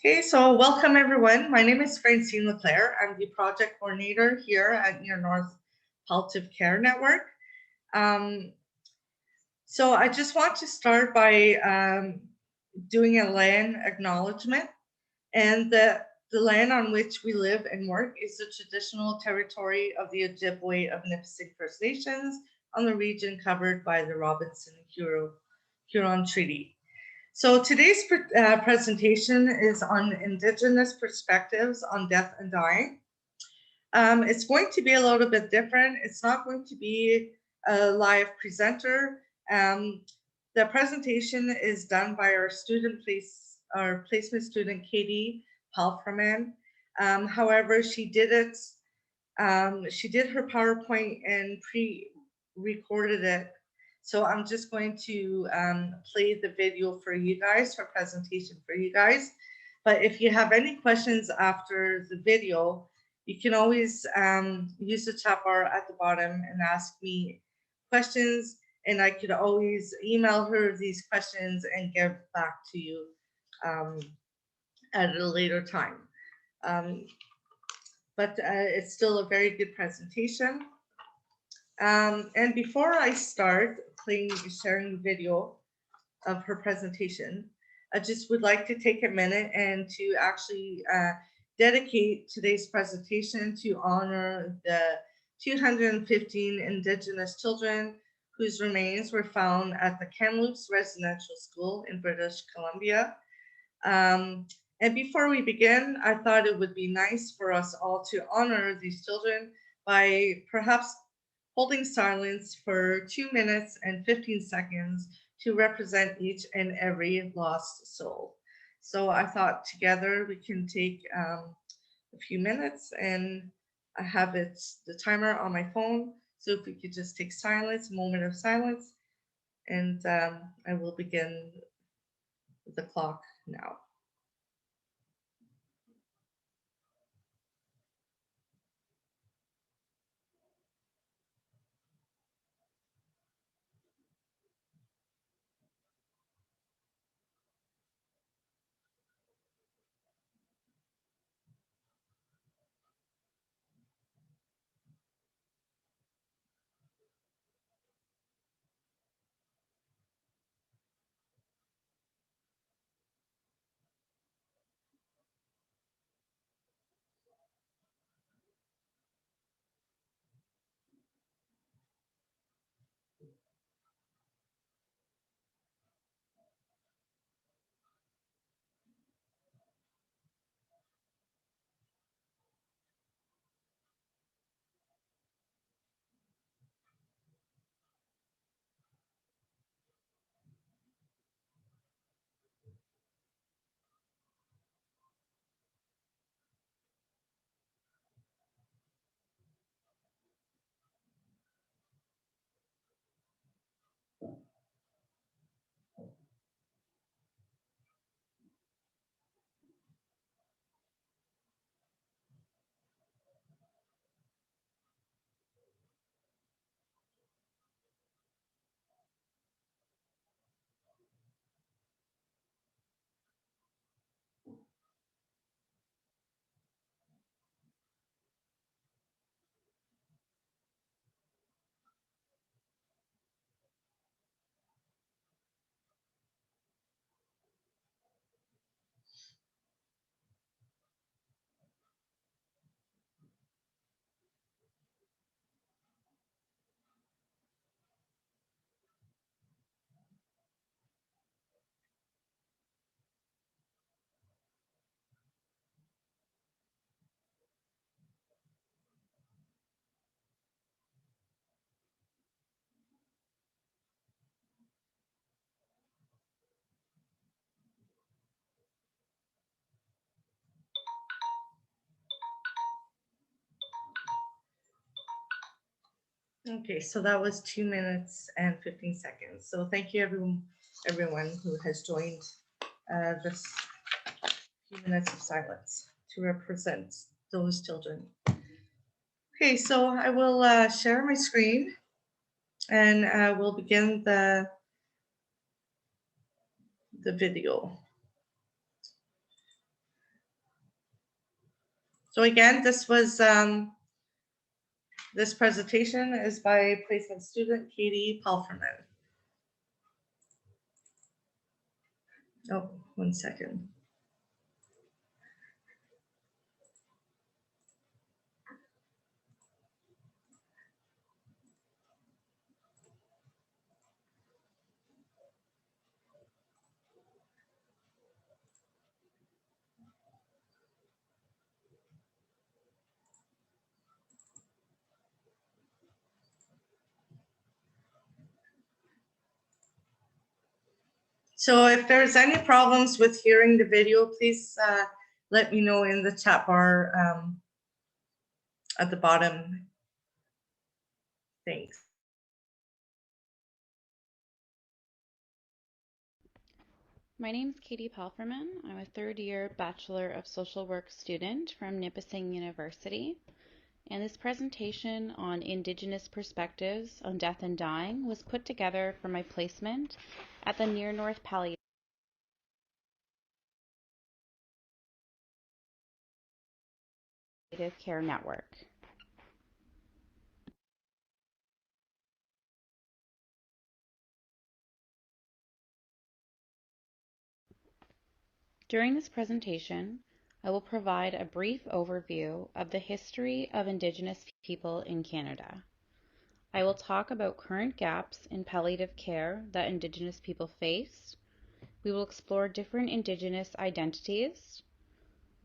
Okay, so welcome everyone. My name is Francine Leclerc. I'm the project coordinator here at Near North Palliative Care Network. Um, so I just want to start by doing a land acknowledgement. And the land on which we live and work is the traditional territory of the Ojibwe of Nipissing First Nations on the region covered by the Robinson-Huron Treaty. So today's presentation is on Indigenous perspectives on death and dying. It's going to be a little bit different. It's not going to be a live presenter. The presentation is done by our placement student, Katie Palfreman. However, she did her PowerPoint and pre-recorded it. So I'm just going to play the video for you guys, her presentation for you guys. But if you have any questions after the video, you can always use the chat bar at the bottom and ask me questions, and I could always email her these questions and give back to you at a later time. But it's still a very good presentation. And before I start sharing the video of her presentation, I just would like to take a minute and to actually dedicate today's presentation to honor the 215 Indigenous children whose remains were found at the Kamloops Residential School in British Columbia. And before we begin, I thought it would be nice for us all to honor these children by perhaps holding silence for 2 minutes and 15 seconds to represent each and every lost soul. So I thought together we can take a few minutes, and I have the timer on my phone. So if we could just take silence, a moment of silence, and I will begin the clock now. Okay, so that was 2 minutes and 15 seconds. So thank you everyone who has joined this few minutes of silence to represent those children. Okay, so I will share my screen, and we'll begin the video. So again, this presentation is by placement student Katie Palferman. Oh, 1 second. So if there's any problems with hearing the video, please let me know in the chat bar at the bottom. Thanks. My name is Katie Palferman. I'm a third-year Bachelor of Social Work student from Nipissing University, and this presentation on Indigenous perspectives on death and dying was put together for my placement at the Near North Palliative Care Network. During this presentation, I will provide a brief overview of the history of Indigenous people in Canada. I will talk about current gaps in palliative care that Indigenous people face. We will explore different Indigenous identities.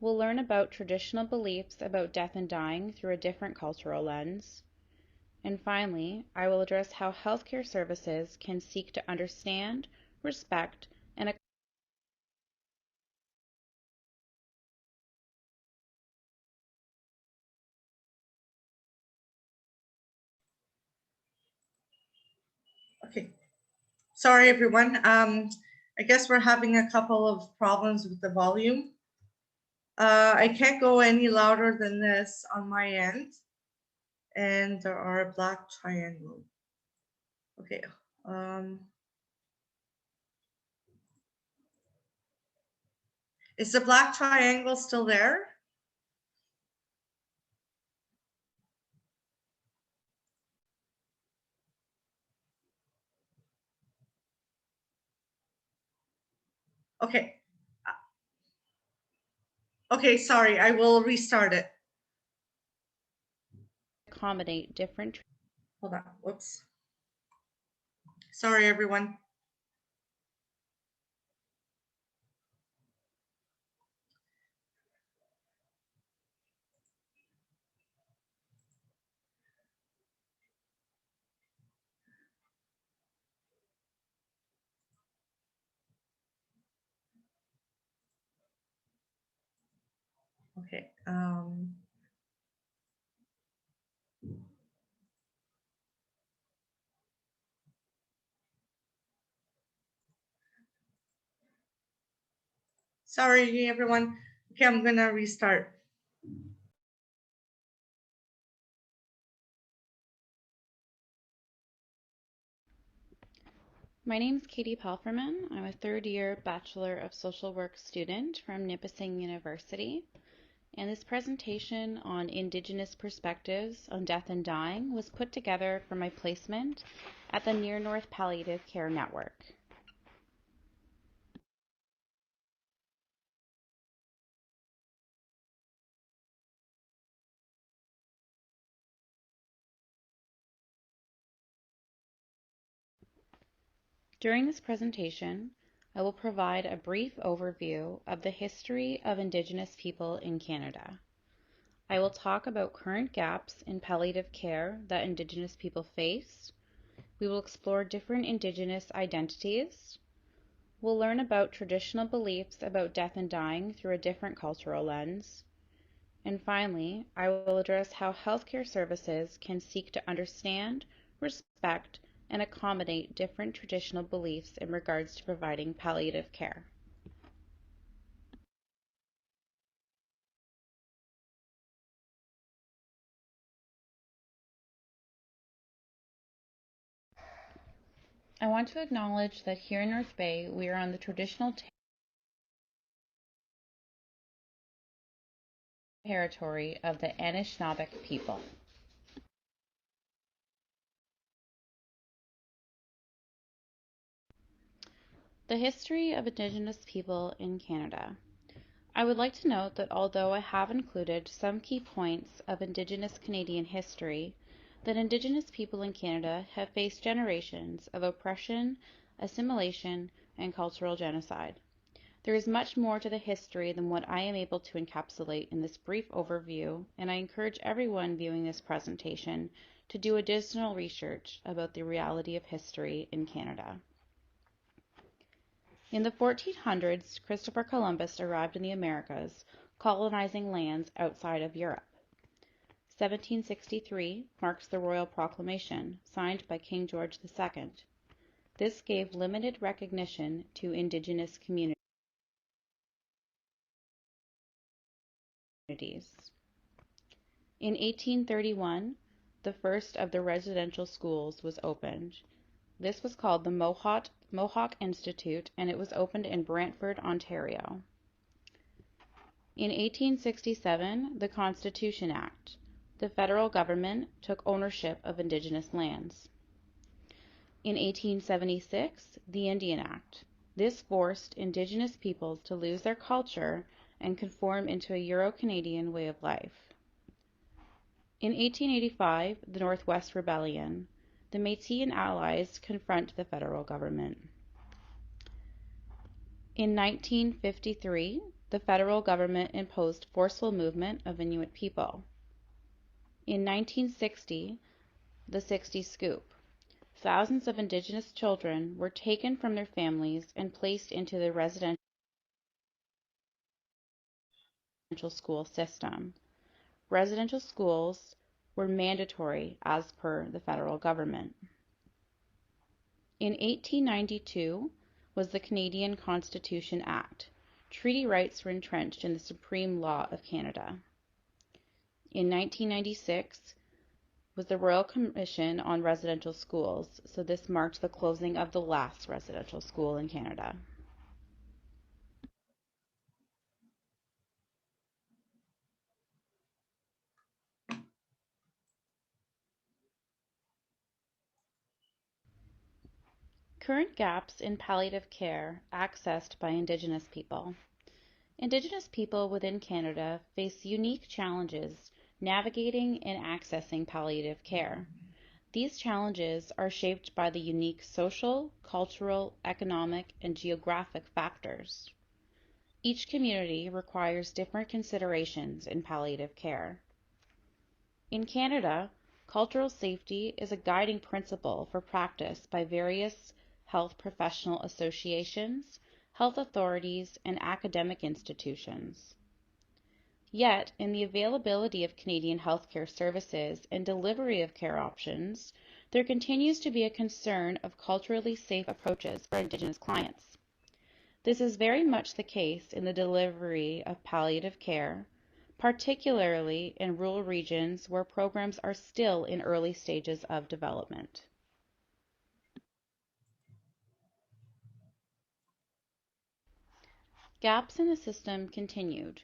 We'll learn about traditional beliefs about death and dying through a different cultural lens. And finally, I will address how healthcare services can seek to understand, respect, and Okay. Sorry, everyone. I guess we're having a couple of problems with the volume. I can't go any louder than this on my end. And there are a black triangle. Okay. Is the black triangle still there? Okay. Okay, sorry, I will restart it. accommodate different. Hold on, whoops. Sorry, everyone. Okay. Sorry, everyone. Okay, I'm gonna restart. My name is Katie Palferman. I'm a third-year Bachelor of Social Work student from Nipissing University, and this presentation on Indigenous perspectives on death and dying was put together for my placement at the Near North Palliative Care Network. During this presentation, I will provide a brief overview of the history of Indigenous people in Canada. I will talk about current gaps in palliative care that Indigenous people face. We will explore different Indigenous identities. We'll learn about traditional beliefs about death and dying through a different cultural lens. And finally, I will address how healthcare services can seek to understand, respect, and accommodate different traditional beliefs in regards to providing palliative care. I want to acknowledge that here in North Bay, we are on the traditional territory of the Anishinaabe people. The history of Indigenous people in Canada. I would like to note that although I have included some key points of Indigenous Canadian history, that Indigenous people in Canada have faced generations of oppression, assimilation, and cultural genocide. There is much more to the history than what I am able to encapsulate in this brief overview, and I encourage everyone viewing this presentation to do additional research about the reality of history in Canada. In the 1400s, Christopher Columbus arrived in the Americas, colonizing lands outside of Europe. 1763 marks the Royal Proclamation, signed by King George II. This gave limited recognition to Indigenous communities. In 1831, the first of the residential schools was opened. This was called the Mohawk Institute, and it was opened in Brantford, Ontario. In 1867, the Constitution Act. The federal government took ownership of Indigenous lands. In 1876, the Indian Act. This forced Indigenous peoples to lose their culture and conform into a Euro-Canadian way of life. In 1885, the Northwest Rebellion. The Métis and allies confront the federal government. In 1953, the federal government imposed forceful movement of Inuit people. In 1960, the 60 Scoop. Thousands of Indigenous children were taken from their families and placed into the residential school system. Residential schools were mandatory as per the federal government. In 1892 was the Canadian Constitution Act. Treaty rights were entrenched in the supreme law of Canada. In 1996 was the Royal Commission on Residential Schools, so this marked the closing of the last residential school in Canada. Current gaps in palliative care accessed by Indigenous people. Indigenous people within Canada face unique challenges navigating and accessing palliative care. These challenges are shaped by the unique social, cultural, economic, and geographic factors. Each community requires different considerations in palliative care. In Canada, cultural safety is a guiding principle for practice by various health professional associations, health authorities, and academic institutions. Yet, in the availability of Canadian healthcare services and delivery of care options, there continues to be a concern of culturally safe approaches for Indigenous clients. This is very much the case in the delivery of palliative care, particularly in rural regions where programs are still in early stages of development. Gaps in the system continued.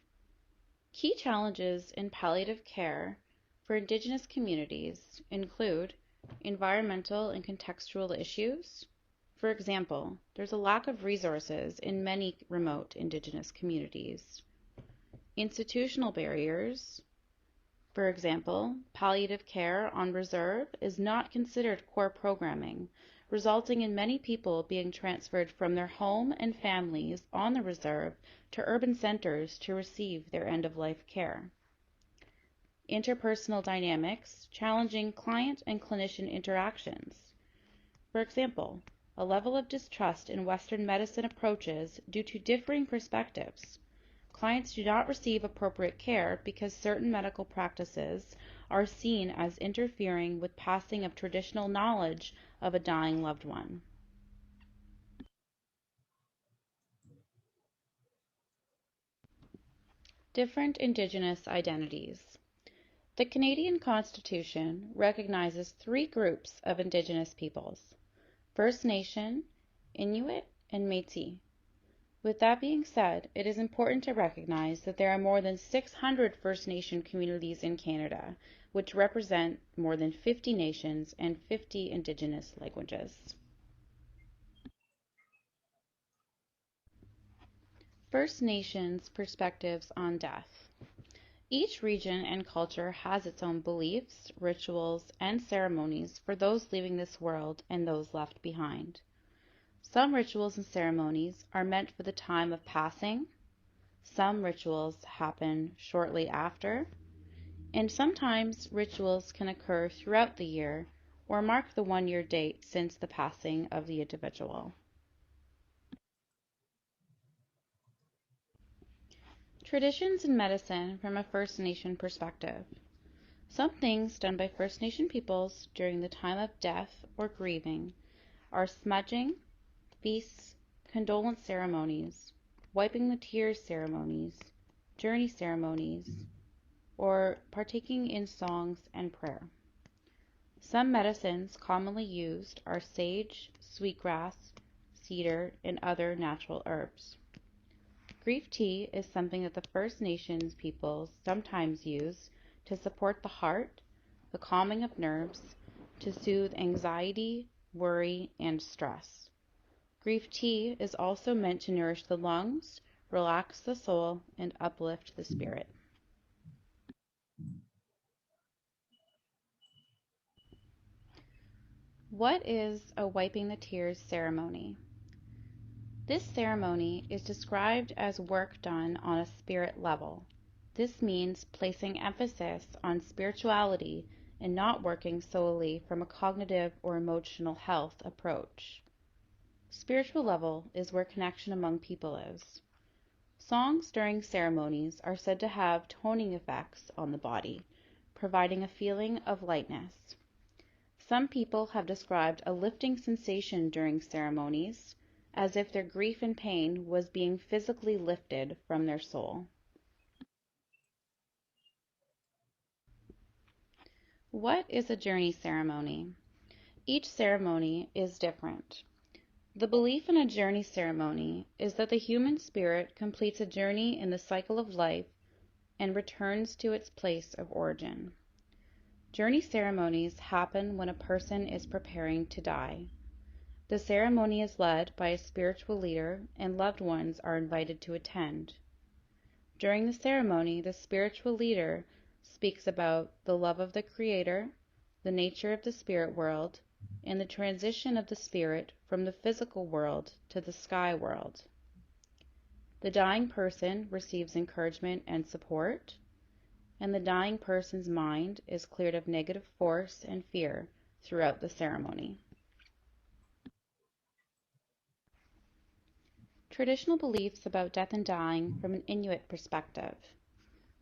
Key challenges in palliative care for Indigenous communities include environmental and contextual issues. For example, there's a lack of resources in many remote Indigenous communities. Institutional barriers. For example, palliative care on reserve is not considered core programming, resulting in many people being transferred from their home and families on the reserve to urban centers to receive their end-of-life care. Interpersonal dynamics, challenging client and clinician interactions. For example, a level of distrust in Western medicine approaches due to differing perspectives. Clients do not receive appropriate care because certain medical practices are seen as interfering with passing of traditional knowledge of a dying loved one. Different Indigenous identities. The Canadian Constitution recognizes three groups of Indigenous peoples: First Nation, Inuit, and Métis. With that being said, it is important to recognize that there are more than 600 First Nation communities in Canada, which represent more than 50 nations and 50 Indigenous languages. First Nations perspectives on death. Each region and culture has its own beliefs, rituals, and ceremonies for those leaving this world and those left behind. Some rituals and ceremonies are meant for the time of passing, some rituals happen shortly after, and sometimes rituals can occur throughout the year or mark the 1 year date since the passing of the individual. Traditions in medicine from a First Nation perspective. Some things done by First Nation peoples during the time of death or grieving are smudging, feasts, condolence ceremonies, wiping the tears ceremonies, journey ceremonies, or partaking in songs and prayer. Some medicines commonly used are sage, sweetgrass, cedar, and other natural herbs. Grief tea is something that the First Nations peoples sometimes use to support the heart, the calming of nerves, to soothe anxiety, worry, and stress. Grief tea is also meant to nourish the lungs, relax the soul, and uplift the spirit. What is a wiping the tears ceremony? This ceremony is described as work done on a spirit level. This means placing emphasis on spirituality and not working solely from a cognitive or emotional health approach. Spiritual level is where connection among people is. Songs during ceremonies are said to have toning effects on the body, providing a feeling of lightness. Some people have described a lifting sensation during ceremonies, as if their grief and pain was being physically lifted from their soul. What is a journey ceremony? Each ceremony is different. The belief in a journey ceremony is that the human spirit completes a journey in the cycle of life and returns to its place of origin. Journey ceremonies happen when a person is preparing to die. The ceremony is led by a spiritual leader, and loved ones are invited to attend. During the ceremony, the spiritual leader speaks about the love of the Creator, the nature of the spirit world, and the transition of the spirit from the physical world to the sky world. The dying person receives encouragement and support, and the dying person's mind is cleared of negative force and fear throughout the ceremony. Traditional beliefs about death and dying from an Inuit perspective.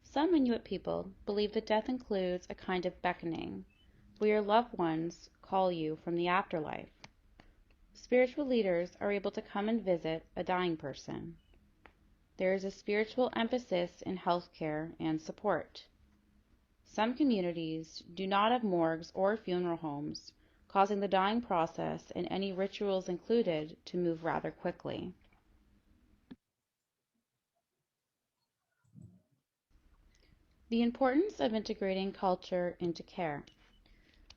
Some Inuit people believe that death includes a kind of beckoning, where your loved ones call you from the afterlife. Spiritual leaders are able to come and visit a dying person. There is a spiritual emphasis in healthcare and support. Some communities do not have morgues or funeral homes, causing the dying process and any rituals included to move rather quickly. The importance of integrating culture into care.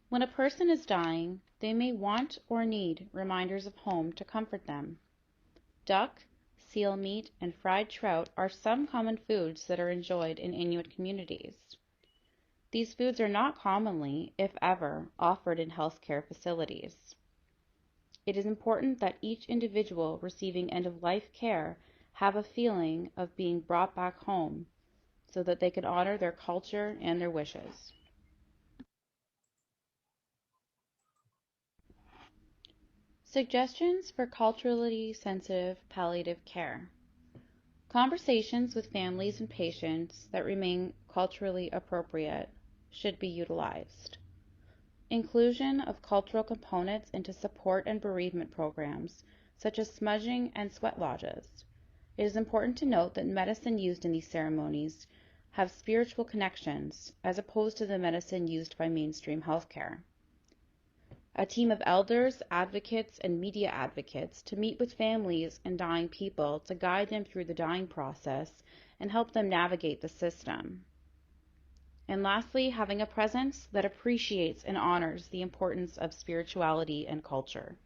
When a person is dying, they may want or need reminders of home to comfort them. Duck, seal meat, and fried trout are some common foods that are enjoyed in Inuit communities. These foods are not commonly, if ever, offered in healthcare facilities. It is important that each individual receiving end-of-life care have a feeling of being brought back home so that they can honor their culture and their wishes. Suggestions for culturally sensitive palliative care. Conversations with families and patients that remain culturally appropriate should be utilized. Inclusion of cultural components into support and bereavement programs, such as smudging and sweat lodges. It is important to note that medicine used in these ceremonies have spiritual connections, as opposed to the medicine used by mainstream healthcare. a team of elders, advocates, and media advocates to meet with families and dying people to guide them through the dying process and help them navigate the system. And lastly, having a presence that appreciates and honors the importance of spirituality and culture.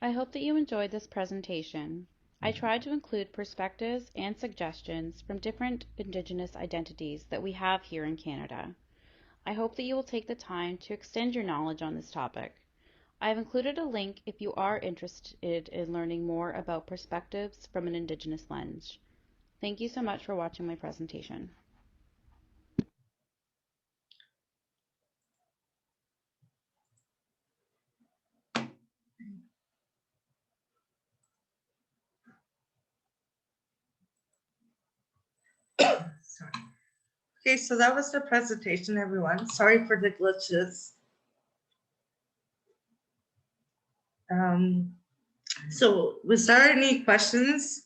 I hope that you enjoyed this presentation. I tried to include perspectives and suggestions from different Indigenous identities that we have here in Canada. I hope that you will take the time to extend your knowledge on this topic. I have included a link if you are interested in learning more about perspectives from an Indigenous lens. Thank you so much for watching my presentation. Sorry. Okay, so that was the presentation, everyone. Sorry for the glitches. So was there any questions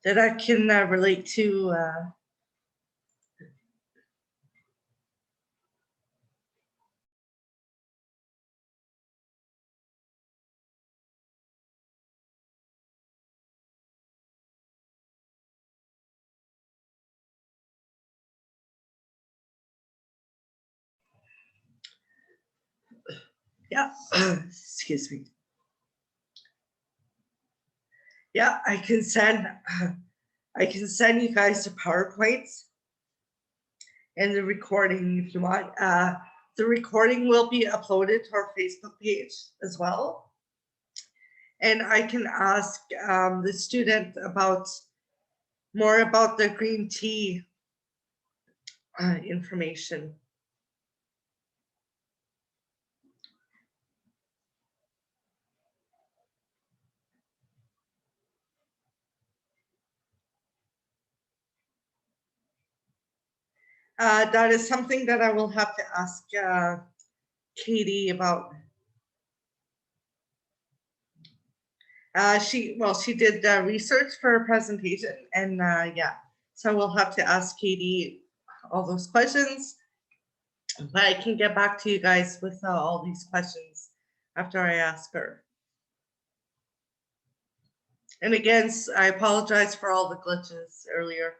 that I can relate to? Yeah, excuse me. Yeah, I can send you guys the PowerPoints and the recording if you want. The recording will be uploaded to our Facebook page as well. And I can ask the student more about the green tea information. That is something that I will have to ask Katie about. She did research for her presentation, and yeah, so we'll have to ask Katie all those questions. But I can get back to you guys with all these questions after I ask her. And again, I apologize for all the glitches earlier.